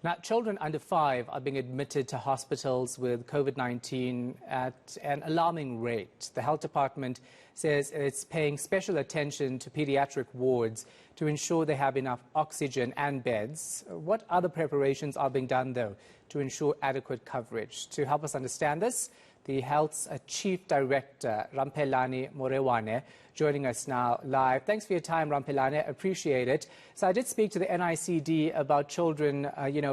Now, children under 5 are being admitted to hospitals with COVID-19 at an alarming rate. The health department says it's paying special attention to pediatric wards to ensure they have enough oxygen and beds. What other preparations are being done, though, to ensure adequate coverage? To help us understand this, the Health's Chief Director, Ramphelane Morewane, joining us now live. Thanks for your time, Ramphelane. Appreciate it. So I did speak to the NICD about children,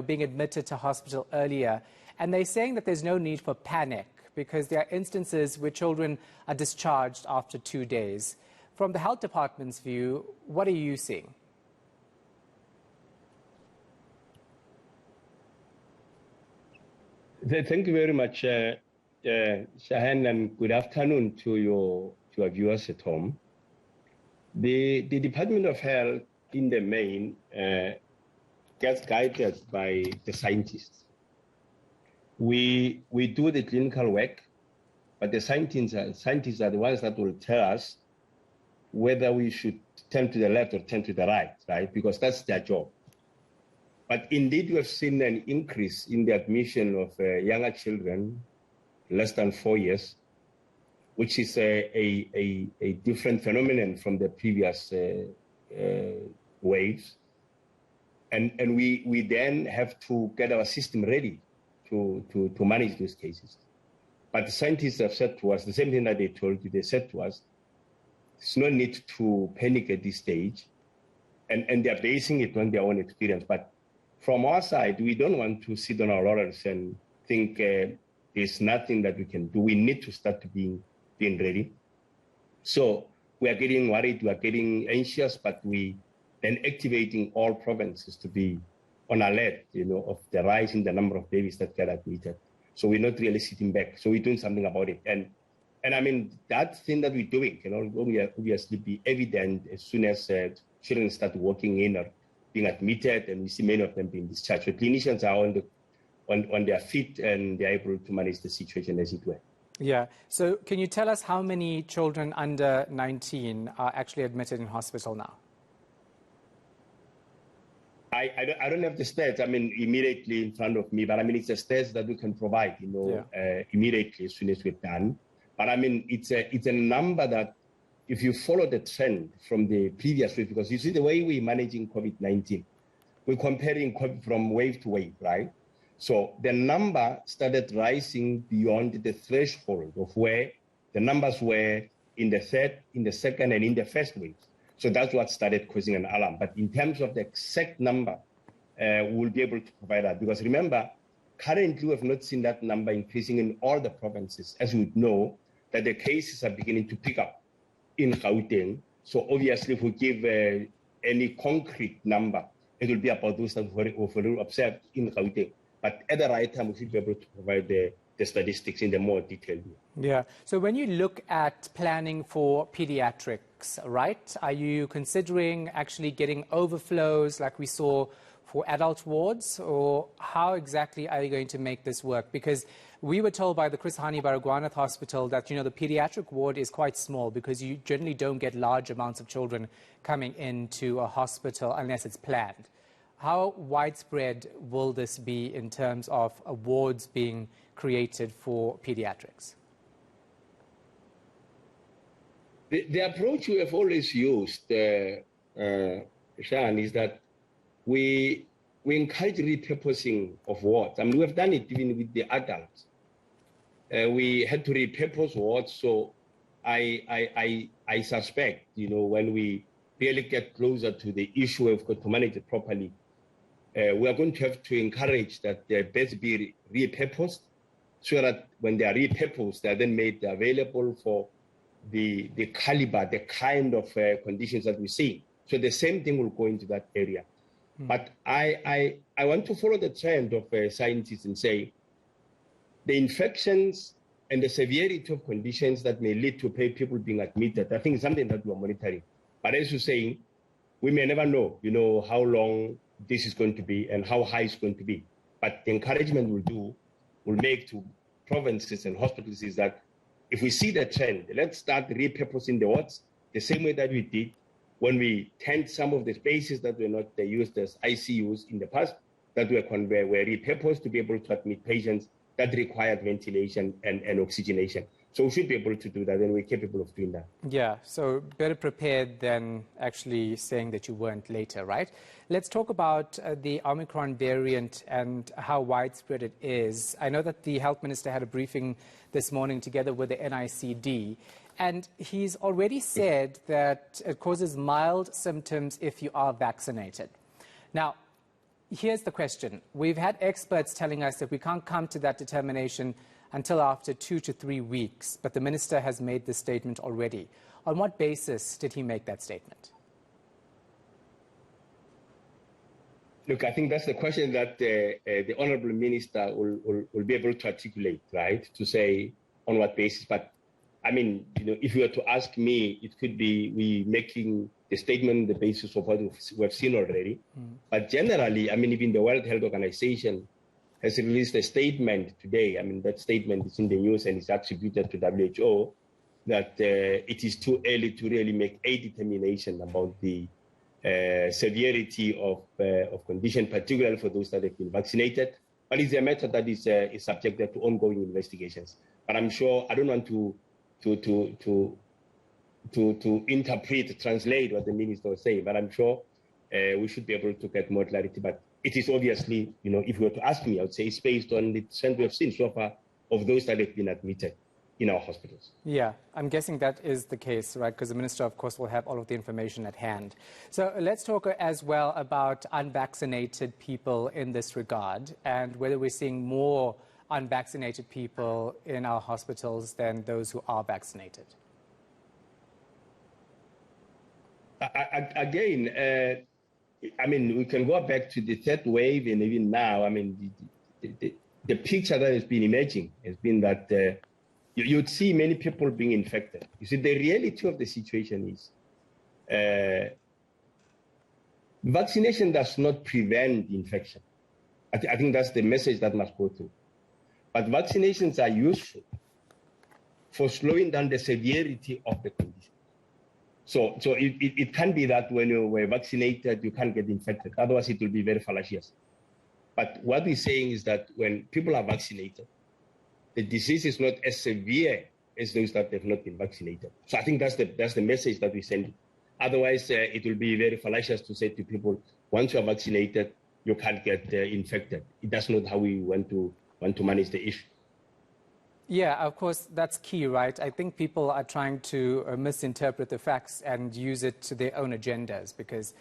being admitted to hospital earlier, and they're saying that there's no need for panic because there are instances where children are discharged after 2 days. From the health department's view, what are you seeing? Thank you very much, Shahan, and good afternoon to your viewers at home. The Department of Health, in the main, gets guided by the scientists. We do the clinical work, but the scientists are the ones that will tell us whether we should turn to the left or turn to the right? Because that's their job. But indeed, we have seen an increase in the admission of younger children, less than 4 years, which is a different phenomenon from the previous waves. And we then have to get our system ready to manage those cases. But the scientists have said to us the same thing that they told you. They said to us, there's no need to panic at this stage. And they're basing it on their own experience. But from our side, we don't want to sit on our laurels and think there's nothing that we can do. We need to start being ready. So we are getting worried, we are getting anxious, but we then activating all provinces to be on alert, of the rise in the number of babies that get admitted. So we're not really sitting back. So we're doing something about it. And I mean, that thing that we're doing will obviously be evident as soon as children start walking in or being admitted, and we see many of them being discharged. So clinicians are on their feet and they're able to manage the situation as it were. Yeah. So can you tell us how many children under 19 are actually admitted in hospital now? I don't have the stats, immediately in front of me, but it's the stats that we can provide, immediately as soon as we're done. But it's a number that if you follow the trend from the previous week, because you see the way we're managing COVID-19, we're comparing COVID from wave to wave, right? So the number started rising beyond the threshold of where the numbers were in the second, and in the first wave. So that's what started causing an alarm. But in terms of the exact number, we'll be able to provide that. Because remember, currently we have not seen that number increasing in all the provinces, as we would know that the cases are beginning to pick up in Gauteng. So obviously, if we give any concrete number, it will be about those that were observed in Gauteng. But at the right time, we should be able to provide the statistics in the more detailed way. Yeah. So when you look at planning for pediatrics, right, are you considering actually getting overflows like we saw for adult wards, or how exactly are you going to make this work? Because we were told by the Chris Hani Baragwanath Hospital that, the pediatric ward is quite small because you generally don't get large amounts of children coming into a hospital unless it's planned. How widespread will this be in terms of wards being created for pediatrics? The approach we have always used, Shahan, is that we encourage repurposing of wards. We have done it even with the adults. We had to repurpose wards. So I suspect, when we really get closer to the issue, we've got to manage it properly. We are going to have to encourage that the beds be repurposed, so that when they are repurposed, they are then made available for the caliber, the kind of conditions that we see. So the same thing will go into that area. But I want to follow the trend of scientists and say the infections and the severity of conditions that may lead to people being admitted, I think is something that we are monitoring. But as you're saying, we may never know, how long this is going to be and how high it's going to be. But the encouragement will make to provinces and hospitals is that if we see the trend, let's start repurposing the wards the same way that we did when we turned some of the spaces that were not used as ICUs in the past that were repurposed to be able to admit patients that required ventilation and oxygenation. So we should be able to do that, and we're capable of doing that. Yeah, so better prepared than actually saying that you weren't later, right? Let's talk about the Omicron variant and how widespread it is. I know that the health minister had a briefing this morning together with the NICD, and he's already said that it causes mild symptoms if you are vaccinated. Now, here's the question. We've had experts telling us that we can't come to that determination until after 2 to 3 weeks, but the minister has made this statement already. On what basis did he make that statement? Look, I think that's the question that the Honourable Minister will be able to articulate, right, to say on what basis. But, I mean, if you were to ask me, it could be we making the statement on the basis of what we've seen already. But generally, I mean, even the World Health Organization has released a statement today. I mean, that statement is in the news and is attributed to WHO, that it is too early to really make a determination about the severity of condition, particularly for those that have been vaccinated. But it's a matter that is subjected to ongoing investigations. But I'm sure, I don't want to interpret, translate what the minister was saying, but I'm sure we should be able to get more clarity. But it is obviously, if you were to ask me, I would say it's based on the trend we have seen so far of those that have been admitted in our hospitals. Yeah, I'm guessing that is the case, right? Because the minister, of course, will have all of the information at hand. So let's talk as well about unvaccinated people in this regard and whether we're seeing more unvaccinated people in our hospitals than those who are vaccinated. Again, I mean, we can go back to the third wave, and even now, I mean, the picture that has been emerging has been that you'd see many people being infected. You see, the reality of the situation is vaccination does not prevent infection. I think that's the message that must go through. But vaccinations are useful for slowing down the severity of the condition. So it can be that when you were vaccinated, you can't get infected. Otherwise, it will be very fallacious. But what we're saying is that when people are vaccinated, the disease is not as severe as those that have not been vaccinated. So I think that's the message that we send. Otherwise, it will be very fallacious to say to people, once you are vaccinated, you can't get infected. That's not how we want to manage the issue. Yeah, of course, that's key, right? I think people are trying to misinterpret the facts and use it to their own agendas, because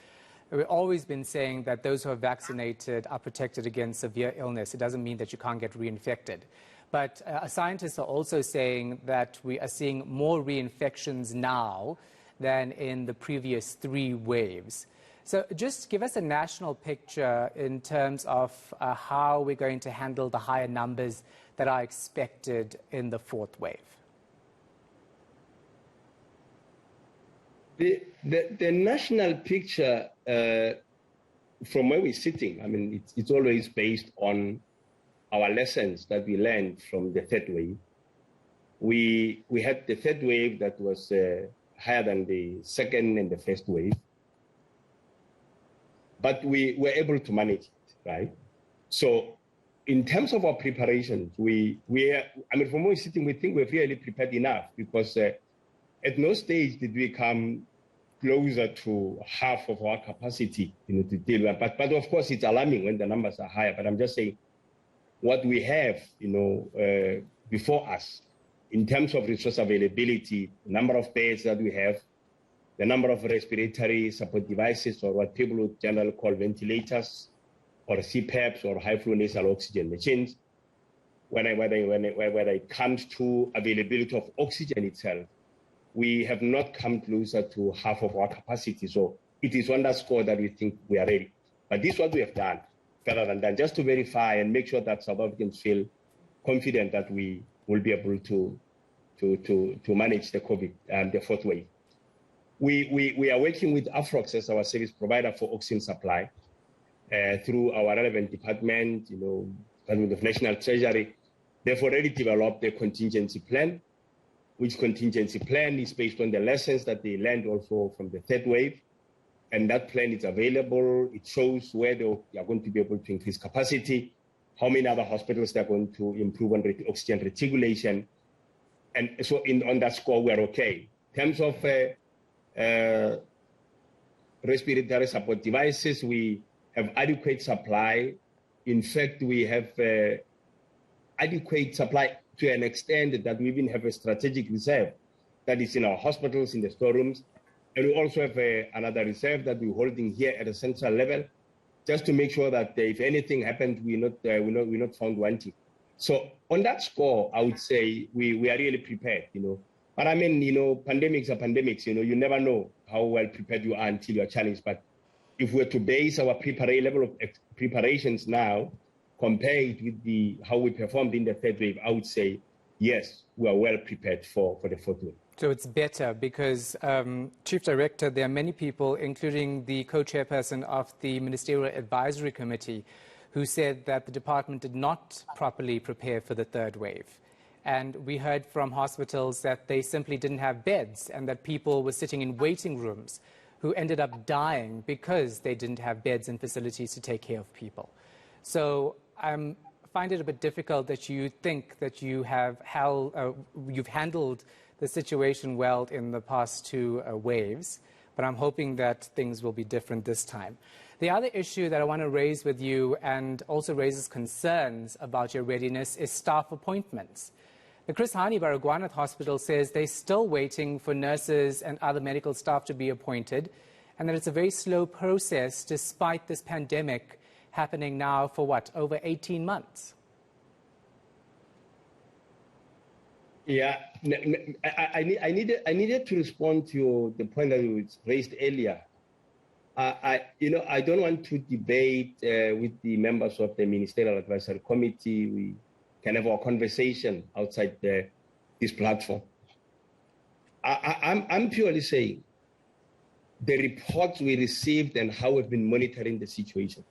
we've always been saying that those who are vaccinated are protected against severe illness. It doesn't mean that you can't get reinfected. But scientists are also saying that we are seeing more reinfections now than in the previous 3 waves. So just give us a national picture in terms of how we're going to handle the higher numbers that are expected in the 4th wave. The national picture, from where we're sitting, I mean, it's always based on our lessons that we learned from the 3rd wave. We had the 3rd wave that was higher than the 2nd and the 1st wave, but we were able to manage it, right? So in terms of our preparations, I mean, from where we're sitting, we think we've really prepared enough, because at no stage did we come closer to half of our capacity, to deal with. But of course, it's alarming when the numbers are higher. But I'm just saying, what we have, before us, in terms of resource availability, the number of beds that we have, the number of respiratory support devices, or what people would generally call ventilators, or CPAPs, or high-flow nasal oxygen machines, when it comes to availability of oxygen itself, we have not come closer to half of our capacity. So it is underscored that we think we are ready. But this is what we have done, further than that, just to verify and make sure that South Africans feel confident that we will be able to manage the COVID, the 4th wave. We are working with Afrox as our service provider for oxygen supply through our relevant department, Department of National Treasury. They've already developed a contingency plan, which contingency plan is based on the lessons that they learned also from the 3rd wave. and that plan is available. It shows where they are going to be able to increase capacity, how many other hospitals they're going to improve on oxygen reticulation. And so on that score, we're okay. In terms of respiratory support devices, we have adequate supply. In fact, we have adequate supply to an extent that we even have a strategic reserve that is in our hospitals, in the storerooms. And we also have another reserve that we're holding here at a central level, just to make sure that if anything happens, we're not found wanting. So on that score, I would say we are really prepared, But I mean, pandemics are pandemics, you never know how well prepared you are until you are challenged. But if we're to base our level of preparations now, compared with how we performed in the third wave, I would say, yes, we are well prepared for the fourth wave. So it's better because, Chief Director, there are many people, including the co-chairperson of the Ministerial Advisory Committee, who said that the department did not properly prepare for the third wave. And we heard from hospitals that they simply didn't have beds and that people were sitting in waiting rooms who ended up dying because they didn't have beds and facilities to take care of people. So I find it a bit difficult that you think that you've handled the situation well in the past two waves, but I'm hoping that things will be different this time. The other issue that I want to raise with you and also raises concerns about your readiness is staff appointments. The Chris Hani Baragwanath Hospital says they're still waiting for nurses and other medical staff to be appointed, and that it's a very slow process despite this pandemic happening now for over 18 months? Yeah, I needed to respond to the point that you raised earlier. I don't want to debate with the members of the Ministerial Advisory Committee. We can have our conversation outside this platform. I'm purely saying the reports we received and how we've been monitoring the situation.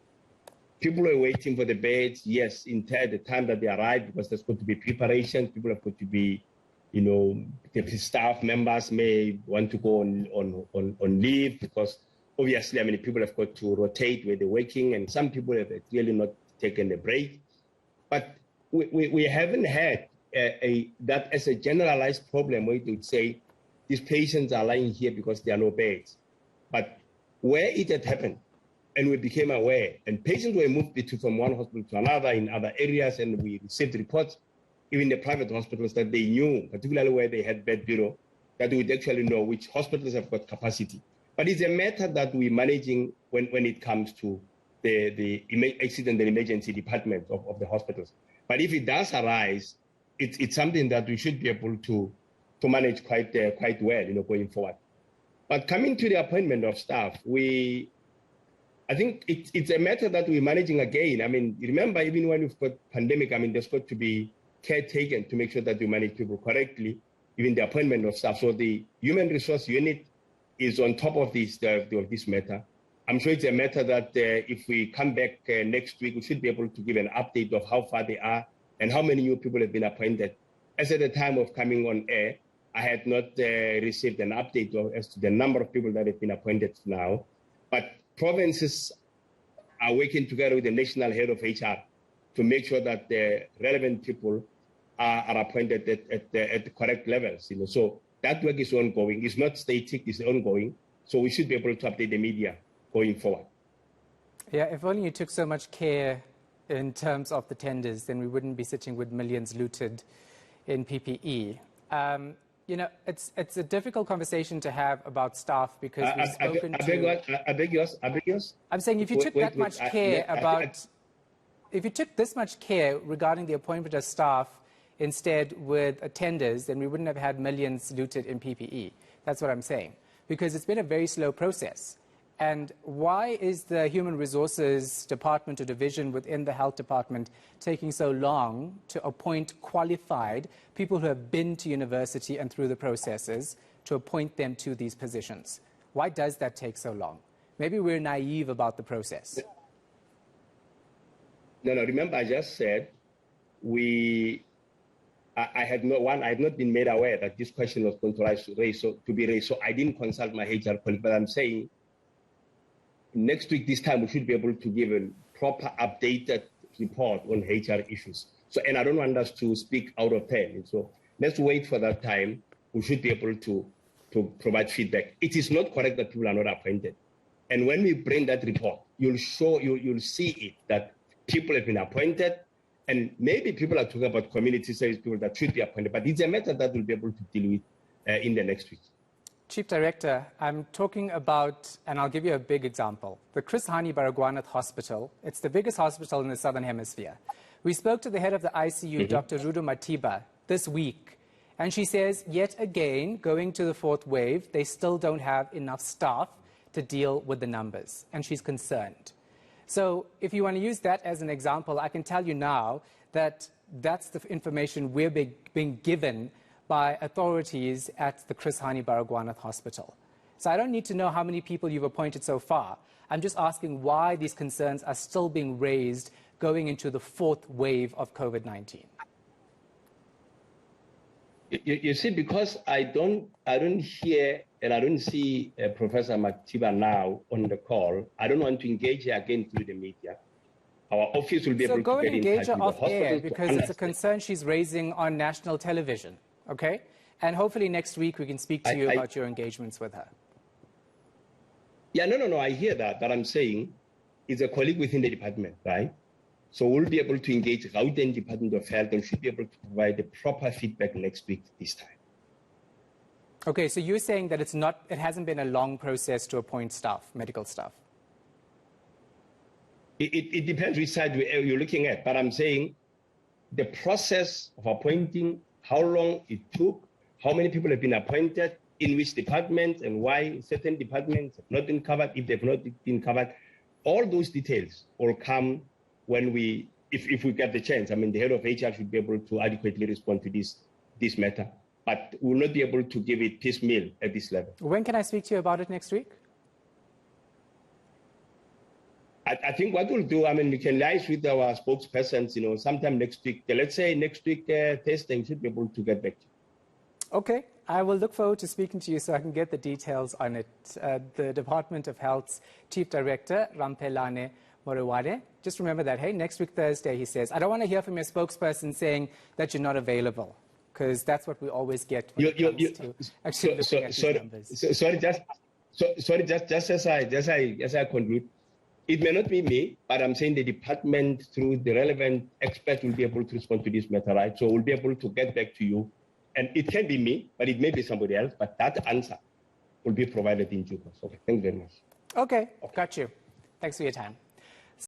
People are waiting for the beds, yes, until the time that they arrive, because there's going to be preparation. People have got to be, the staff members may want to go on leave because obviously, people have got to rotate where they're working, and some people have really not taken a break. But we haven't had that as a generalized problem where they would say these patients are lying here because there are no beds. But where it had happened, and we became aware, and patients were moved from one hospital to another in other areas, and we received reports, even the private hospitals, that they knew, particularly where they had bed bureau, that we would actually know which hospitals have got capacity. But it's a matter that we're managing when it comes to the accident and emergency department of the hospitals. But if it does arise, it's something that we should be able to manage quite well, going forward. But coming to the appointment of staff, I think it's a matter that we're managing again. Remember, even when we've got pandemic, there's got to be care taken to make sure that we manage people correctly, even the appointment of staff. So the human resource unit is on top of this matter. I'm sure it's a matter that if we come back next week, we should be able to give an update of how far they are and how many new people have been appointed. As at the time of coming on air, I had not received an update as to the number of people that have been appointed now. But provinces are working together with the national head of HR to make sure that the relevant people are appointed at the correct levels. So that work is ongoing. It's not static, it's ongoing. So we should be able to update the media going forward. Yeah, if only you took so much care in terms of the tenders, then we wouldn't be sitting with millions looted in PPE. It's a difficult conversation to have about staff because we've spoken I beg yours. I'm saying if you took that much care if you took this much care regarding the appointment of staff instead with tenders, then we wouldn't have had millions looted in PPE. That's what I'm saying. Because it's been a very slow process. And why is the Human Resources Department or division within the Health Department taking so long to appoint qualified people who have been to university and through the processes to appoint them to these positions? Why does that take so long? Maybe we're naive about the process. No, remember I just said I had not been made aware that this question was going to be raised, so I didn't consult my HR colleague, but I'm saying next week, this time, we should be able to give a proper updated report on HR issues. So, and I don't want us to speak out of turn. So let's wait for that time. We should be able to provide feedback. It is not correct that people are not appointed. And when we bring that report, you'll see it, that people have been appointed, and maybe people are talking about community service people that should be appointed, but it's a matter that we'll be able to deal with in the next week. Chief Director, I'm talking about, and I'll give you a big example, the Chris Hani Baragwanath Hospital. It's the biggest hospital in the Southern Hemisphere. We spoke to the head of the ICU, Dr. Rudu Matiba, this week, and she says, yet again, going to the fourth wave, they still don't have enough staff to deal with the numbers, and she's concerned. So if you want to use that as an example, I can tell you now that that's the information we're being given by authorities at the Chris Hani Baragwanath Hospital. So I don't need to know how many people you've appointed so far. I'm just asking why these concerns are still being raised going into the fourth wave of COVID-19. You see, because I don't hear and I don't see Professor Matiba now on the call, I don't want to engage her again through the media. Our office will be able to get in touch with the hospital. So go and engage her off air, because it's a concern she's raising on national television, okay? And hopefully next week we can speak to you about your engagements with her. Yeah, no, I hear that. But I'm saying it's a colleague within the department, right? So we'll be able to engage Gauteng Department of Health and should be able to provide the proper feedback next week this time. Okay, so you're saying that it hasn't been a long process to appoint staff, medical staff? It depends which side you're looking at, but I'm saying the process of appointing, how long it took, how many people have been appointed, in which departments, and why certain departments have not been covered, if they've not been covered, all those details will come when if we get the chance. I mean, the head of HR should be able to adequately respond to this matter, but we'll not be able to give it piecemeal at this level. When can I speak to you about it next week? I think what we'll do, I mean, we can liaise with our spokespersons, sometime next week. Let's say next week, Thursday, we should be able to get back to you. Okay. I will look forward to speaking to you so I can get the details on it. The Department of Health's Chief Director, Ramphelane Morewane. Just remember that, hey, next week, Thursday, he says. I don't want to hear from your spokesperson saying that you're not available, because that's what we always get when it comes to actually looking at these numbers. Sorry, just as I conclude, it may not be me, but I'm saying the department, through the relevant experts, will be able to respond to this matter, right? So we'll be able to get back to you. And it can be me, but it may be somebody else, but that answer will be provided in due course. Okay, thank you very much. Okay, got you. Thanks for your time.